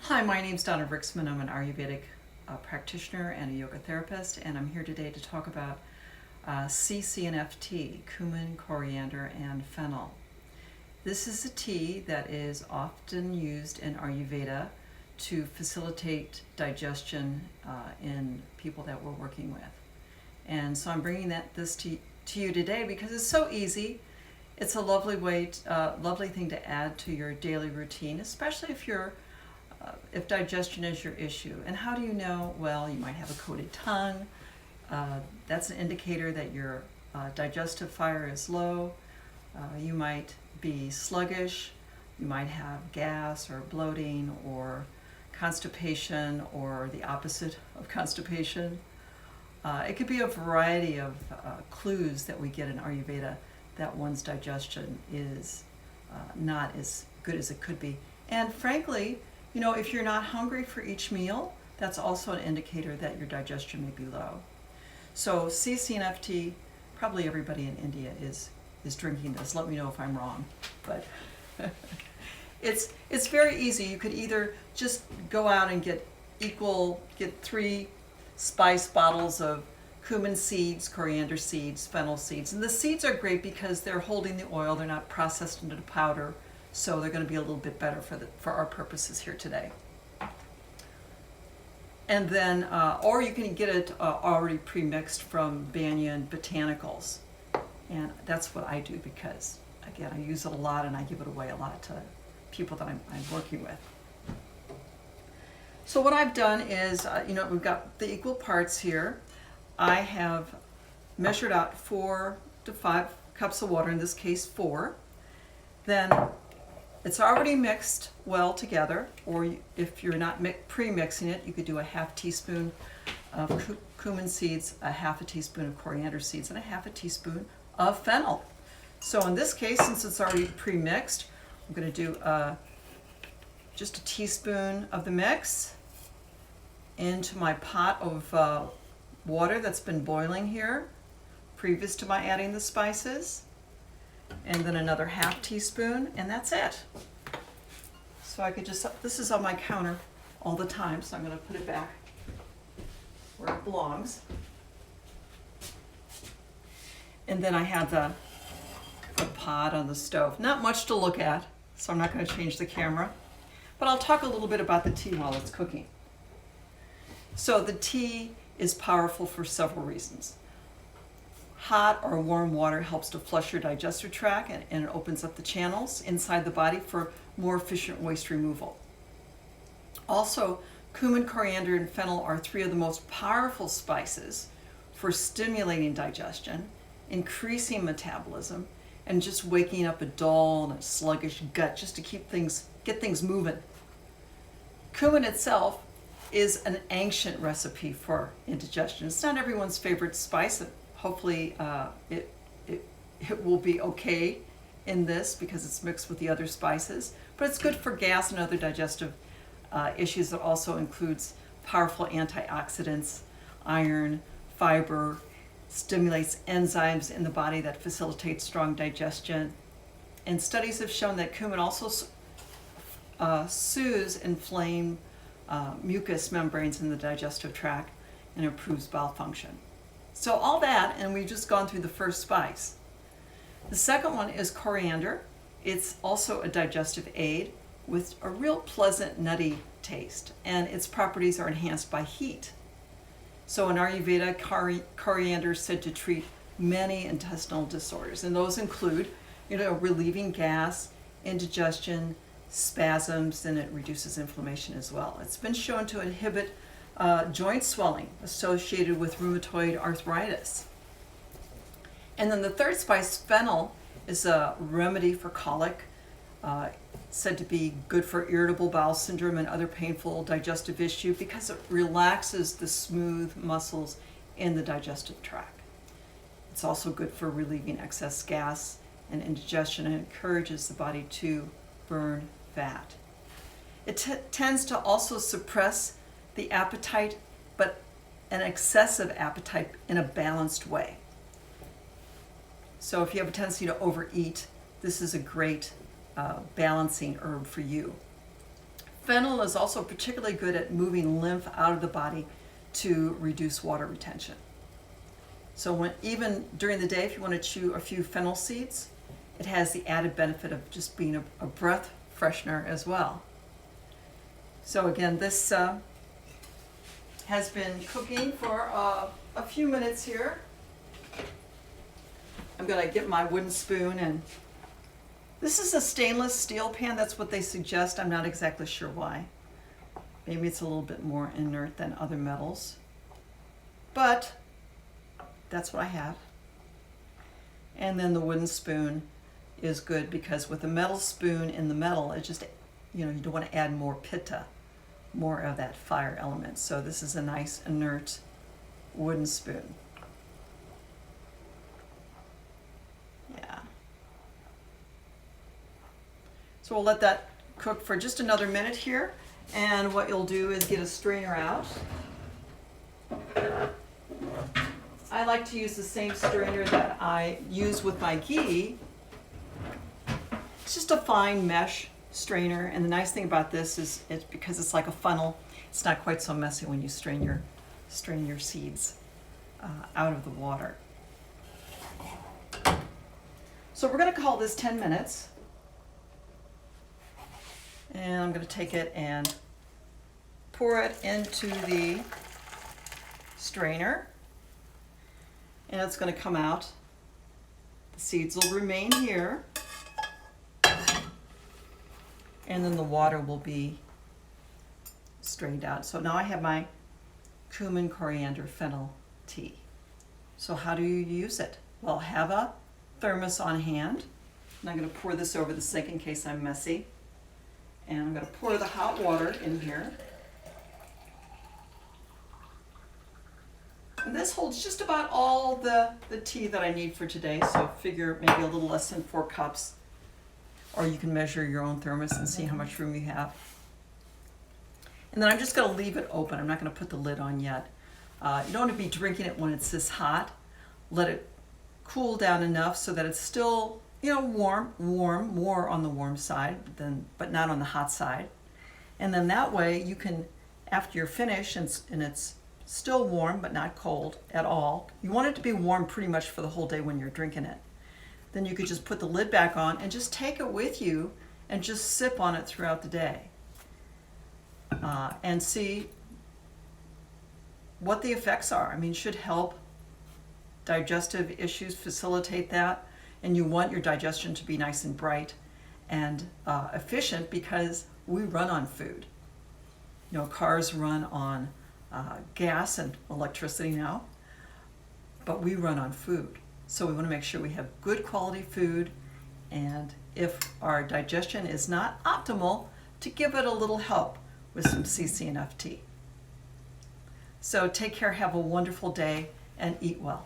Hi, my name's Donna Brixman. I'm an Ayurvedic practitioner and a yoga therapist, and I'm here today to talk about CCF tea, cumin, coriander, and fennel. This is a tea that is often used in Ayurveda to facilitate digestion in people that we're working with. And so I'm bringing this to you today because it's so easy. It's a lovely lovely thing to add to your daily routine, especially if digestion is your issue. And how do you know? Well, you might have a coated tongue. That's an indicator that your digestive fire is low. You might be sluggish. You might have gas or bloating or constipation or the opposite of constipation. It could be a variety of clues that we get in Ayurveda that one's digestion is not as good as it could be. And frankly, if you're not hungry for each meal, that's also an indicator that your digestion may be low. So CCF tea, probably everybody in India is drinking this. Let me know if I'm wrong. But it's very easy. You could either just go out and get 3 spice bottles of cumin seeds, coriander seeds, fennel seeds. And the seeds are great because they're holding the oil. They're not processed into powder. So they're going to be a little bit better for our purposes here today. And then, or you can get it already pre-mixed from Banyan Botanicals. And that's what I do because, again, I use it a lot and I give it away a lot to people that I'm working with. So what I've done is, we've got the equal parts here. I have measured out 4 to 5 cups of water, in this case 4. Then it's already mixed well together, or if you're not pre-mixing it, you could do a half teaspoon of cumin seeds, a half a teaspoon of coriander seeds, and a half a teaspoon of fennel. So in this case, since it's already pre-mixed, I'm going to do just a teaspoon of the mix into my pot of water that's been boiling here previous to my adding the spices. And then another half teaspoon, and that's it. So I could this is on my counter all the time, so I'm going to put it back where it belongs. And then I have the pot on the stove. Not much to look at, so I'm not going to change the camera. But I'll talk a little bit about the tea while it's cooking. So the tea is powerful for several reasons. Hot or warm water helps to flush your digestive tract and it opens up the channels inside the body for more efficient waste removal. Also, cumin, coriander, and fennel are 3 of the most powerful spices for stimulating digestion, increasing metabolism, and just waking up a dull and a sluggish gut just to get things moving. Cumin itself is an ancient recipe for indigestion. It's not everyone's favorite spice. Hopefully it will be okay in this because it's mixed with the other spices. But it's good for gas and other digestive issues. It also includes powerful antioxidants, iron, fiber, stimulates enzymes in the body that facilitate strong digestion. And studies have shown that cumin also soothes inflamed mucous membranes in the digestive tract and improves bowel function. So all that, and we've just gone through the first spice. The second one is coriander. It's also a digestive aid with a real pleasant nutty taste, and its properties are enhanced by heat. So in Ayurveda, coriander is said to treat many intestinal disorders, and those include, relieving gas, indigestion, spasms, and it reduces inflammation as well. It's been shown to inhibit joint swelling associated with rheumatoid arthritis. And then the third spice, fennel, is a remedy for colic, said to be good for irritable bowel syndrome and other painful digestive issue because it relaxes the smooth muscles in the digestive tract. It's also good for relieving excess gas and indigestion and encourages the body to burn fat. It tends to also suppress the appetite, but an excessive appetite in a balanced way. So if you have a tendency to overeat, this is a great balancing herb for you. Fennel is also particularly good at moving lymph out of the body to reduce water retention. So even during the day, if you want to chew a few fennel seeds, it has the added benefit of just being a breath freshener as well. So again, this has been cooking for a few minutes here. I'm going to get my wooden spoon, and this is a stainless steel pan. That's what they suggest. I'm not exactly sure why. Maybe it's a little bit more inert than other metals, but that's what I have. And then the wooden spoon is good because with a metal spoon in the metal, it just, you don't want to add more pitta, more of that fire element. So this is a nice inert wooden spoon. Yeah. So we'll let that cook for just another minute here. And what you'll do is get a strainer out. I like to use the same strainer that I use with my ghee. It's just a fine mesh strainer, and the nice thing about this is it's because it's like a funnel, it's not quite so messy when you strain your seeds out of the water. So we're going to call this 10 minutes, and I'm going to take it and pour it into the strainer, and it's going to come out. The seeds will remain here, and then the water will be strained out. So now I have my Cumin, Coriander, Fennel tea. So how do you use it? Well, have a thermos on hand, and I'm going to pour this over the sink in case I'm messy. And I'm going to pour the hot water in here. And this holds just about all the tea that I need for today, so figure maybe a little less than 4 cups. Or you can measure your own thermos and see how much room you have. And then I'm just going to leave it open. I'm not going to put the lid on yet. You don't want to be drinking it when it's this hot. Let it cool down enough so that it's still, warm, more on the warm side, but not on the hot side. And then that way you can, after you're finished and it's still warm but not cold at all, you want it to be warm pretty much for the whole day when you're drinking it. Then you could just put the lid back on and just take it with you and just sip on it throughout the day. And see what the effects are. I mean, it should help digestive issues, facilitate that. And you want your digestion to be nice and bright and efficient because we run on food. Cars run on gas and electricity now, but we run on food. So we want to make sure we have good quality food, and if our digestion is not optimal, to give it a little help with some CCF tea. So take care, have a wonderful day, and eat well.